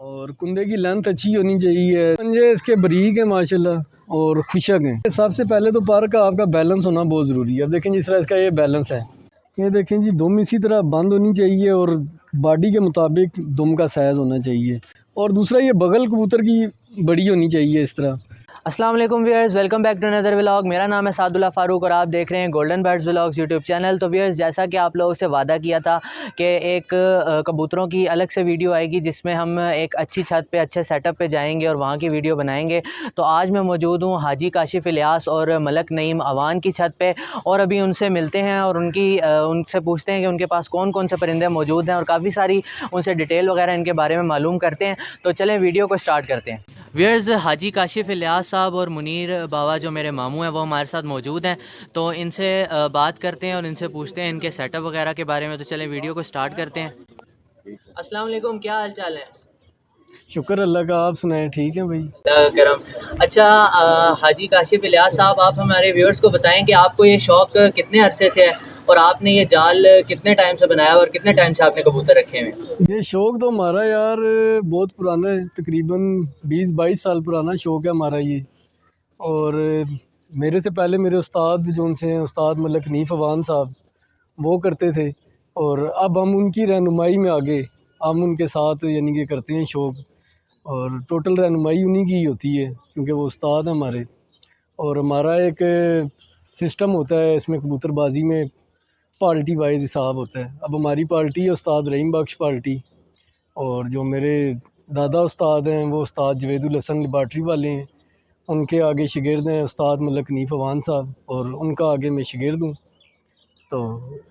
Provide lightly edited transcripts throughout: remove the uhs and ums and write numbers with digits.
और कुंदे की लेंथ अच्छी होनी चाहिए, पंजे इसके बारीक हैं माशाल्लाह और खुशक हैं। सबसे पहले तो पर का आपका बैलेंस होना बहुत ज़रूरी है। अब देखें जिस तरह इसका ये बैलेंस है, ये देखें जी, दुम इसी तरह बंद होनी चाहिए और बॉडी के मुताबिक दुम का साइज़ होना चाहिए। और दूसरा ये बगल कबूतर की बड़ी होनी चाहिए इस तरह। अस्सलाम वालेकुम viewers, welcome back to another vlog. मेरा नाम है सादुल्ला फ़ारूक और आप देख रहे हैं golden birds vlogs YouTube channel. तो व्यूअर्स, जैसा कि आप लोगों से वादा किया था कि एक कबूतरों की अलग से वीडियो आएगी जिसमें हम एक अच्छी छत पे अच्छे सेटअप पे जाएंगे और वहाँ की वीडियो बनाएंगे। तो आज मैं मौजूद हूँ हाजी काशिफ इलियास और मलक नईम अवान की छत पे और अभी उनसे मिलते हैं और उनसे पूछते हैं कि उनके पास कौन कौन से परिंदे मौजूद हैं और काफ़ी सारी उनसे डिटेल वगैरह इनके बारे में मालूम करते हैं। तो चलें वीडियो को स्टार्ट करते हैं। व्यूअर्स, हाजी काशिफ इलियास साहब और मुनीर बाबा जो मेरे मामू हैं वो हमारे साथ मौजूद हैं। तो इनसे बात करते हैं और इनसे पूछते हैं इनके सेटअप वगैरह के बारे में। तो चलें वीडियो को स्टार्ट करते हैं। अस्सलाम वालेकुम, क्या हाल चाल है? शुक्र अल्लाह का, आप सुनाएं? ठीक है भाई, करम। अच्छा, हाजी काशिफ इलियास साहब, आप हमारे व्यूअर्स को बताएं कि आपको ये शौक़ कितने अरसे से है और आपने ये जाल कितने टाइम से बनाया और कितने टाइम से आपने कबूतर रखे हुए हैं? ये शौक़ तो हमारा यार बहुत पुराना है, तकरीबन 20-22 साल पुराना शौक़ है हमारा ये। और मेरे से पहले मेरे उस्ताद जो उनसे हैं, उस्ताद मलक नईम अवान साहब, वो करते थे और अब हम उनकी रहनुमाई में आगे हम उनके साथ यानी कि करते हैं शौक़। और टोटल रहनुमाई उन्हीं की ही होती है क्योंकि वो उस्ताद हैं हमारे। और हमारा एक सिस्टम होता है इसमें कबूतरबाजी में, पार्टी वाइज हिसाब होता है। अब हमारी पार्टी है उस्ताद रहीम बख्श पार्टी, और जो मेरे दादा उस्ताद हैं वो उस्ताद जवेदुल हसन लेबार्ट्री वाले हैं, उनके आगे शागिर्द हैं उस्ताद मलक नईम अवान साहब और उनका आगे मैं शागिर्द हूँ। तो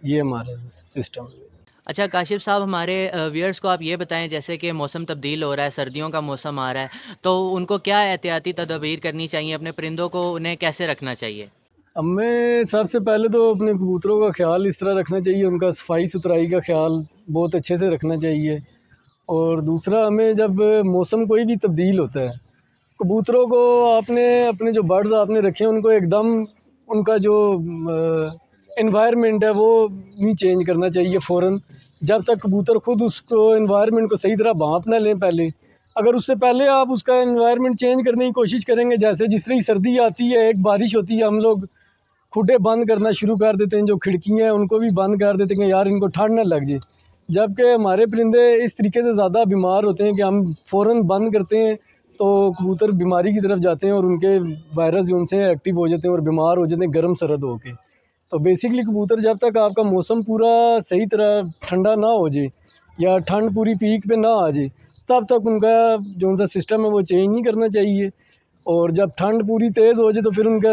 ये हमारा सिस्टम है। अच्छा काशिफ साहब, हमारे व्यूअर्स को आप ये बताएं, जैसे कि मौसम तब्दील हो रहा है, सर्दियों का मौसम आ रहा है, तो उनको क्या एहतियाती तदबीर करनी चाहिए? अपने परिंदों को उन्हें कैसे रखना चाहिए? हमें सबसे पहले तो अपने कबूतरों का ख्याल इस तरह रखना चाहिए, उनका सफाई सुथराई का ख्याल बहुत अच्छे से रखना चाहिए। और दूसरा, हमें जब मौसम कोई भी तब्दील होता है, कबूतरों को आपने अपने जो बर्ड्स आपने रखे हैं उनको एकदम उनका जो एनवायरनमेंट है वो नहीं चेंज करना चाहिए फ़ौरन, जब तक कबूतर ख़ुद उसको एनवायरनमेंट को सही तरह भांप ना लें पहले। अगर उससे पहले आप उसका एनवायरनमेंट चेंज करने की कोशिश करेंगे, जैसे जिस तरह सर्दी आती है, एक बारिश होती है, हम लोग खुडे बंद करना शुरू कर देते हैं, जो खिड़कियाँ हैं उनको भी बंद कर देते हैं कि यार इनको ठंड ना लग जाए। जबकि हमारे परिंदे इस तरीके से ज़्यादा बीमार होते हैं कि हम फ़ौरन बंद करते हैं तो कबूतर बीमारी की तरफ जाते हैं और उनके वायरस जो उनसे एक्टिव हो जाते हैं और बीमार हो जाते हैं गर्म सर्द होके। तो बेसिकली कबूतर जब तक आपका मौसम पूरा सही तरह ठंडा ना हो जाए या ठंड पूरी पीक पे ना आ जाए, तब तक उनका जो उनका सिस्टम है वो चेंज नहीं करना चाहिए। और जब ठंड पूरी तेज़ हो जाए तो फिर उनका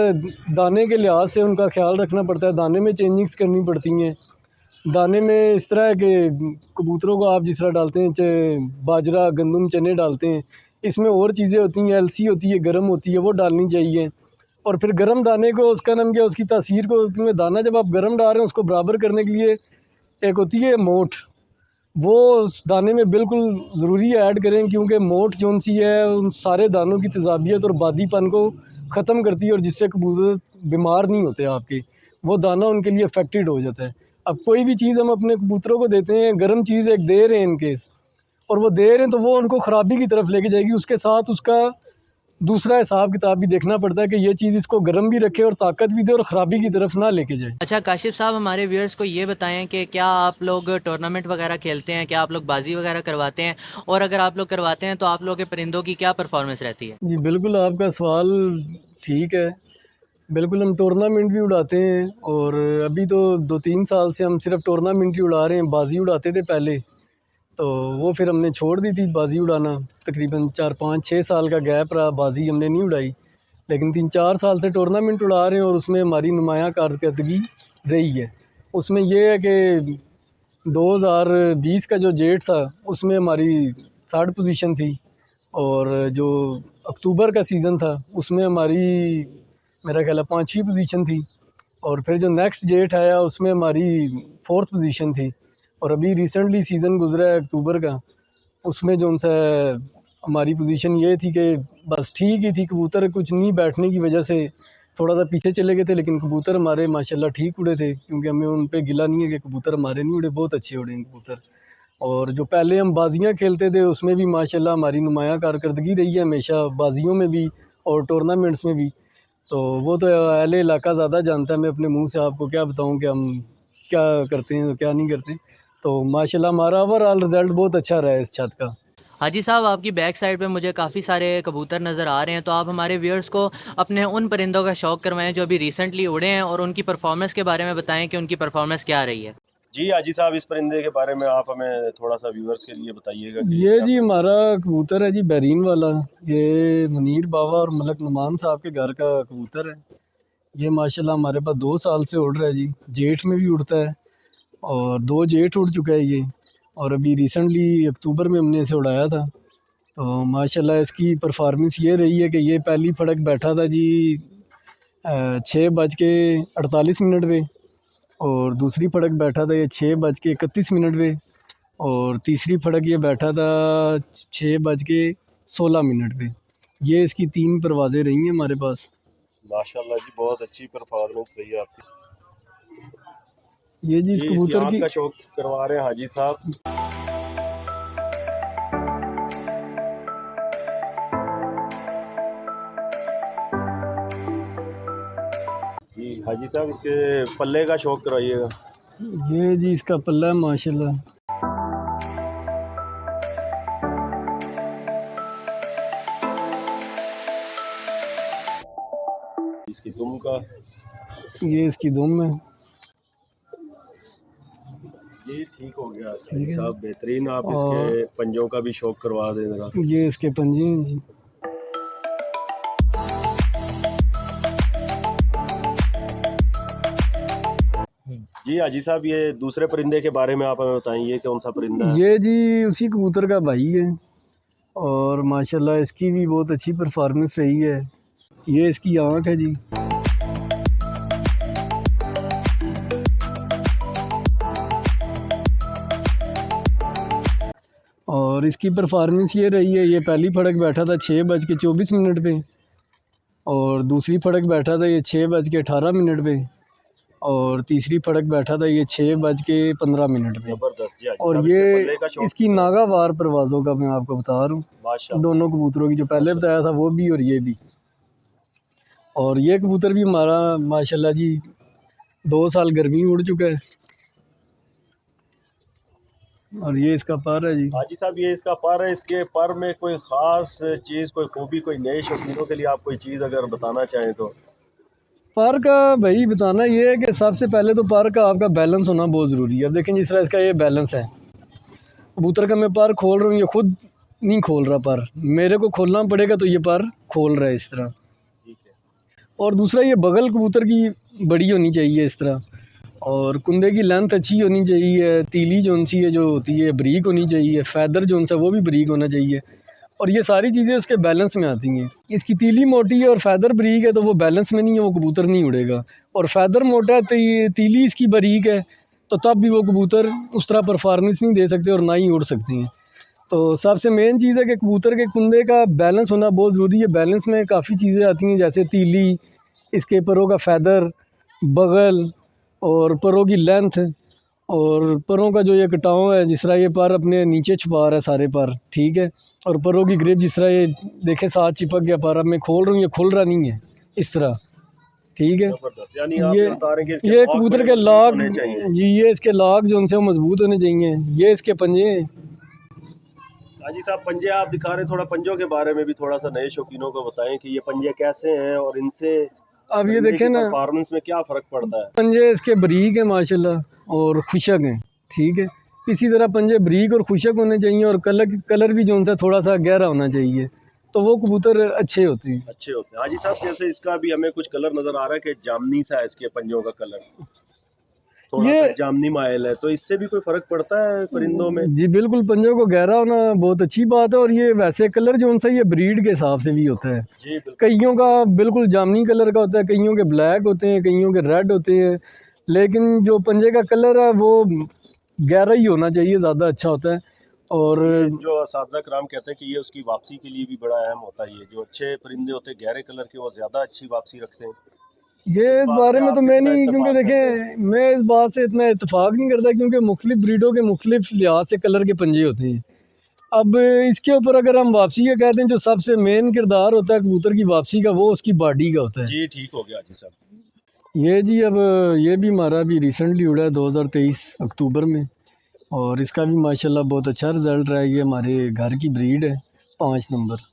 दाने के लिहाज से उनका ख्याल रखना पड़ता है, दाने में चेंजिंग्स करनी पड़ती हैं। दाने में इस तरह है कि कबूतरों को आप जिस तरह डालते हैं बाजरा गंदम चने डालते हैं, इसमें और चीज़ें होती हैं, अलसी होती है, गर्म होती है, वो डालनी चाहिए। और फिर गर्म दाने को, उसका नाम क्या, उसकी तासीर को, क्योंकि दाना जब आप गर्म डाल रहे हैं उसको बराबर करने के लिए एक होती है मोठ, वो उस दाने में बिल्कुल ज़रूरी है ऐड करें, क्योंकि मोठ जो सी है उन सारे दानों की तेज़ाबियत और बादीपन को ख़त्म करती है और जिससे कबूतर बीमार नहीं होते आपके, वो दाना उनके लिए अफेक्टेड हो जाता है। अब कोई भी चीज़ हम अपने कबूतरों को देते हैं, गर्म चीज़ एक दे रहे हैं इनकेस, और वो दे रहे हैं तो वो उनको ख़राबी की तरफ लेके जाएगी। उसके साथ उसका दूसरा हिसाब किताब भी देखना पड़ता है कि ये चीज़ इसको गर्म भी रखे और ताकत भी दे और ख़राबी की तरफ ना लेके जाए। अच्छा काशिफ साहब, हमारे व्यूअर्स को ये बताएं कि क्या आप लोग टूर्नामेंट वगैरह खेलते हैं? क्या आप लोग बाजी वगैरह करवाते हैं? और अगर आप लोग करवाते हैं तो आप लोगों के परिंदों की क्या परफॉर्मेंस रहती है? जी बिल्कुल, आपका सवाल ठीक है। बिल्कुल, हम टूर्नामेंट भी उड़ाते हैं और अभी तो 2-3 साल से हम सिर्फ टूर्नामेंट ही उड़ा रहे हैं। बाजी उड़ाते थे पहले, तो वो फिर हमने छोड़ दी थी बाजी उड़ाना। तकरीबन 4-5-6 साल का गैप रहा, बाजी हमने नहीं उड़ाई। लेकिन 3-4 साल से टूर्नामेंट उड़ा रहे हैं और उसमें हमारी नुमायाँ कारकर्दगी रही है। उसमें ये है कि 2020 का जो जेठ था उसमें हमारी 3rd पोजीशन थी, और जो अक्टूबर का सीज़न था उसमें हमारी मेरा ख्याल है 5वीं पोजीशन थी, और फिर जो नेक्स्ट जेठ आया उसमें हमारी 4th पोजीशन थी। और अभी रिसेंटली सीज़न गुज़रा है अक्टूबर का, उसमें जो उनसे हमारी पोजीशन ये थी कि बस ठीक ही थी, कबूतर कुछ नहीं बैठने की वजह से थोड़ा सा पीछे चले गए थे, लेकिन कबूतर हमारे माशाल्लाह ठीक उड़े थे, क्योंकि हमें उन पे गिला नहीं है कि कबूतर हमारे नहीं उड़े, बहुत अच्छे उड़े हैं कबूतर। और जो पहले हम बाजियाँ खेलते थे उसमें भी माशाल्लाह हमारी नुमायाँ कारकर्दगी रही है हमेशा, बाजियों में भी और टूर्नामेंट्स में भी। तो वो तो अहले इलाका ज़्यादा जानता है, मैं अपने मुंह से आपको क्या बताऊं कि हम क्या करते हैं और क्या नहीं करते। तो माशाल्लाह हमारा ओवरऑल रिज़ल्ट बहुत अच्छा रहा है इस छत का। हाजी साहब, आपकी बैक साइड पे मुझे काफ़ी सारे कबूतर नज़र आ रहे हैं, तो आप हमारे व्यूअर्स को अपने उन परिंदों का शौक़ करवाएं जो अभी रिसेंटली उड़े हैं और उनकी परफॉर्मेंस के बारे में बताएं कि उनकी परफॉर्मेंस क्या रही है। जी हाजी साहब, इस परिंदे के बारे में आप हमें थोड़ा सा व्यूअर्स के लिए बताइएगा कि ये क्या जी हमारा कबूतर है जी बहरीन वाला, ये मुनीर बाबा और मलक नुमान साहब के घर का कबूतर है। ये माशाल्लाह हमारे पास 2 साल से उड़ रहा है जी, जेठ में भी उड़ता है और 2 जेठ उड़ चुका है ये, और अभी रिसेंटली अक्टूबर में हमने इसे उड़ाया था। तो माशाल्लाह इसकी परफॉर्मेंस ये रही है कि ये पहली फड़क बैठा था जी 6:48 पे, और दूसरी फड़क बैठा था ये 6:31 पे, और तीसरी फड़क ये बैठा था 6:16 पे। ये इसकी 3 परवाज़ें रही हैं हमारे पास। माशाल्लाह जी, बहुत अच्छी परफॉर्मेंस रही है आपकी। ये जी इस जी, इसकी कबूतर आँख की का शौक करवा रहे हैं हाजी साहब। जी हाजी साहब, इसके पल्ले का शौक करवाइएगा। ये जी इसका पल्ला है माशाल्लाह। इसकी दुम का। ये इसकी दुम है। जी ठीक हो गया ठीक हाजी है। साहब, बेहतरीन। आप और इसके पंजों का भी शौक करवा दें जरा। ये इसके पंजे हैं जी। जी हाजी साहब, ये दूसरे परिंदे के बारे में आप हमें बताएं, ये कौन सा परिंदा है? ये जी उसी कबूतर का भाई है, और माशाल्लाह इसकी भी बहुत अच्छी परफॉर्मेंस रही है। ये इसकी आँख है जी। और इसकी परफॉर्मेंस ये रही है, ये पहली फड़क बैठा था 6:24 पे, और दूसरी फड़क बैठा था ये 6:18 पे, और तीसरी फड़क बैठा था ये 6:15 पे। जबरदस्त जी हाजी और साहब, ये इसके पल्ले का शौक इसकी नागावार परवाज़ों का मैं आपको बता रहा हूँ, माशाल्लाह। दोनों कबूतरों की, जो पहले बताया था वो भी और ये भी। और ये कबूतर भी हमारा माशाल्लाह जी 2 साल गर्मी उड़ चुका है। और ये इसका पर है जी। हाजी साहब, ये इसका पर है। इसके पर में कोई ख़ास चीज़, कोई खूबी, कोई नए शौकीनों के लिए आप कोई चीज़ अगर बताना चाहें तो? पर का भाई बताना ये है कि सबसे पहले तो पर का आपका बैलेंस होना बहुत ज़रूरी है। अब देखें जिस तरह इसका ये बैलेंस है, कबूतर का मैं पर खोल रहा हूँ, ये खुद नहीं खोल रहा पर, मेरे को खोलना पड़ेगा तो ये पर खोल रहा है इस तरह। ठीक है। और दूसरा ये बगल कबूतर की बड़ी होनी चाहिए इस तरह, और कुंदे की लेंथ अच्छी होनी चाहिए, तीली जो सी है जो होती है बरीक होनी चाहिए, फैदर जो सा वो भी बरीक होना चाहिए, और ये सारी चीज़ें उसके बैलेंस में आती हैं। इसकी तीली मोटी है और फैदर बरीक है तो वो बैलेंस में नहीं है, वो कबूतर नहीं उड़ेगा। और फैदर मोटा है तो तीली इसकी बरीक है तो तब भी वो कबूतर उस तरह परफॉर्मेंस नहीं दे सकते और ना ही उड़ सकते हैं। तो सबसे मेन चीज़ है कि कबूतर के कुंदे का बैलेंस होना बहुत ज़रूरी है। बैलेंस में काफ़ी चीज़ें आती हैं, जैसे तीली, इसके परों का फैदर, बगल, और परों की लेंथ, और परों का जो ये कटाव है, जिस तरह ये पर अपने नीचे छुपा रहा है सारे पर, ठीक है, और परों की ग्रिप जिस तरह ये देखे साथ चिपक गया पर, अब मैं खोल रहा हूँ ये खुल रहा नहीं है इस तरह, ठीक है। जबरदस्त। यानी आप ये बता रहे हैं कि ये कबूतर के लाग होने चाहिए। जी, ये इसके लाग जो उनसे वो मजबूत होने चाहिए। ये इसके पंजे हैं। हाजी साहब, पंजे आप दिखा रहे हैं, थोड़ा पंजों के बारे में भी थोड़ा सा नए शौकीनों को बताएं कि ये पंजे कैसे हैं और इनसे अब ये देखें ना, परफॉर्मेंस में क्या फ़र्क पड़ता है? पंजे इसके बरीक हैं माशाल्लाह और खुशक हैं, ठीक है। इसी तरह पंजे बरीक और खुशक होने चाहिए, और कलर भी जो उनसे थोड़ा सा गहरा होना चाहिए, तो वो कबूतर अच्छे होते हैं। अच्छे होते हैं। हाजी साहब, जैसे इसका भी हमें कुछ कलर नज़र आ रहा है कि जामनी सा है इसके पंजों का कलर, थोड़ा सा जामनी माइल है, तो इससे भी कोई फ़र्क पड़ता है परिंदों में? जी बिल्कुल, पंजों को गहरा होना बहुत अच्छी बात है, और ये वैसे कलर जो उनसे ये ब्रीड के हिसाब से भी होता है। जी बिल्कुल। कईयों का बिल्कुल जामनी कलर का होता है, कईयों के ब्लैक होते हैं, कईयों के रेड होते हैं, लेकिन जो पंजे का कलर है वो गहरा ही होना चाहिए, ज़्यादा अच्छा होता है। और जो असातिज़ा कराम कहते हैं कि ये उसकी वापसी के लिए भी बड़ा अहम होता है। ये जो अच्छे परिंदे होते हैं गहरे कलर के, वो ज़्यादा अच्छी वापसी रखते हैं। ये इस बारे में तो मैं नहीं, क्योंकि देखें मैं इस बात से इतना इत्तेफाक नहीं करता, क्योंकि मुख्तलिफ ब्रीडों के मुख्तलिफ लिहाज से कलर के पंजे होते हैं। अब इसके ऊपर अगर हम वापसी का कहते हैं, जो सबसे मेन किरदार होता है कबूतर की वापसी का, वो उसकी बॉडी का होता है। जी ठीक हो गया जी साहब। ये जी अब ये भी हमारा अभी रिसेंटली उड़ा है 2023 अक्टूबर में, और इसका भी माशाल्लाह बहुत अच्छा रिज़ल्ट रहा है। ये हमारे घर की ब्रीड है 5 नंबर,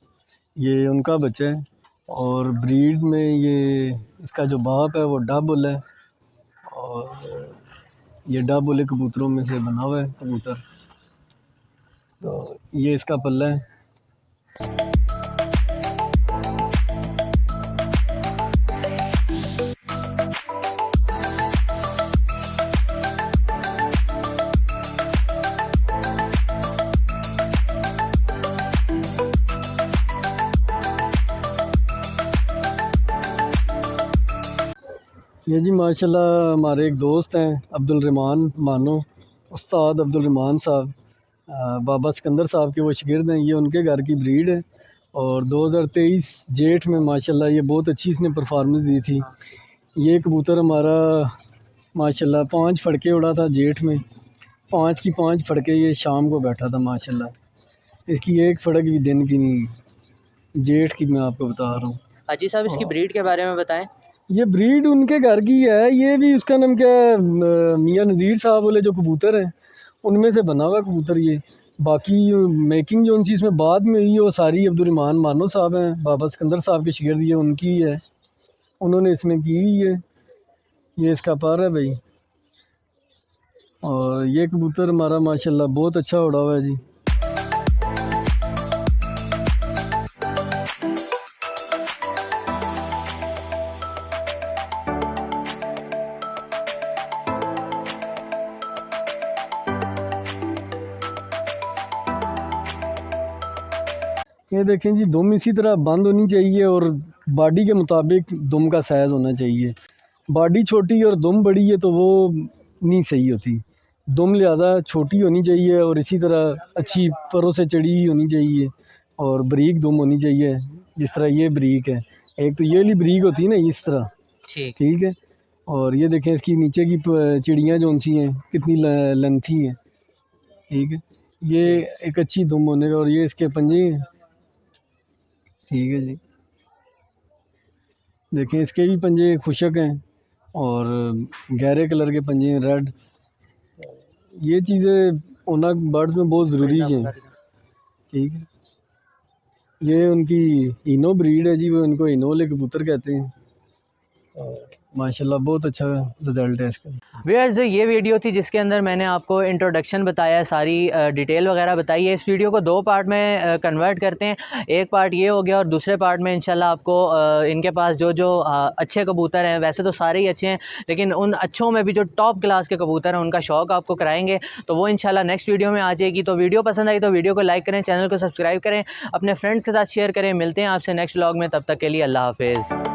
ये उनका बच्चा है। और ब्रीड में ये इसका जो बाप है वो डबल है, और ये डबल कबूतरों में से बना हुआ है कबूतर। तो ये इसका पल्ला है। ये जी माशाल्लाह हमारे एक दोस्त हैं अब्दुल रहमान मानो, उस्ताद अब्दुल रहमान साहब, बाबा सिकंदर साहब के वो शागिर्द हैं। ये उनके घर की ब्रीड है, और 2023 जेठ में माशाल्लाह ये बहुत अच्छी इसने परफॉर्मेंस दी थी। ये कबूतर हमारा माशाल्लाह 5 फड़के उड़ा था जेठ में, 5 की 5 फड़के ये शाम को बैठा था माशाल्लाह। इसकी एक फड़क भी दिन की नहीं, जेठ की मैं आपको बता रहा हूँ। हाजी साहब इसकी ब्रीड के बारे में बताएं। ये ब्रीड उनके घर की है। ये भी उसका नाम क्या है, मियाँ नज़ीर साहब वाले जो कबूतर हैं उनमें से बना हुआ कबूतर ये। बाकी मेकिंग जो उनकी इसमें बाद में हुई वो सारी अब्दुल रहमान मानो साहब हैं, बाबा सिकंदर साहब के शागिर्द, ये उनकी है, उन्होंने इसमें की हुई है। ये इसका पर है भाई, और ये कबूतर हमारा माशाल्लाह बहुत अच्छा उड़ा हुआ है जी। ये देखें जी, दुम इसी तरह बंद होनी चाहिए, और बॉडी के मुताबिक दुम का साइज़ होना चाहिए। बॉडी छोटी और दुम बड़ी है तो वो नहीं सही होती। दुम लिहाजा छोटी होनी चाहिए, और इसी तरह अच्छी परों से चढ़ी हुई होनी चाहिए, और बरीक दुम होनी चाहिए, जिस तरह ये बरीक है। एक तो ये वाली बरीक होती है ना इस तरह, ठीक है। और ये देखें इसकी नीचे की चिड़ियाँ जो सी हैं कितनी लेंथी हैं, ठीक है। ये एक अच्छी दुम होने का, और ये इसके पंजे हैं, ठीक है जी। देखें इसके भी पंजे खुशक हैं, और गहरे कलर के पंजे हैं, रेड। ये चीज़ें होना बर्ड्स में बहुत ज़रूरी हैं, ठीक है। ये उनकी इनो ब्रीड है जी, वो इनको इनोले कबूतर कहते हैं। माशाल्लाह बहुत अच्छा रिज़ल्ट है इसका। व्यूअर्स ये वीडियो थी जिसके अंदर मैंने आपको इंट्रोडक्शन बताया, सारी डिटेल वगैरह बताई है। इस वीडियो को 2 पार्ट में कन्वर्ट करते हैं। एक पार्ट ये हो गया, और दूसरे पार्ट में इंशाल्लाह आपको इनके पास जो जो अच्छे कबूतर हैं, वैसे तो सारे ही अच्छे हैं, लेकिन उन अच्छों में भी जो टॉप क्लास के कबूतर हैं उनका शौक़ आपको कराएंगे। तो वो इंशाल्लाह नेक्स्ट वीडियो में आ जाएगी। तो वीडियो पसंद आई तो वीडियो को लाइक करें, चैनल को सब्सक्राइब करें, अपने फ्रेंड्स के साथ शेयर करें। मिलते हैं आपसे नेक्स्ट व्लॉग में, तब तक के लिए अल्लाह हाफिज़।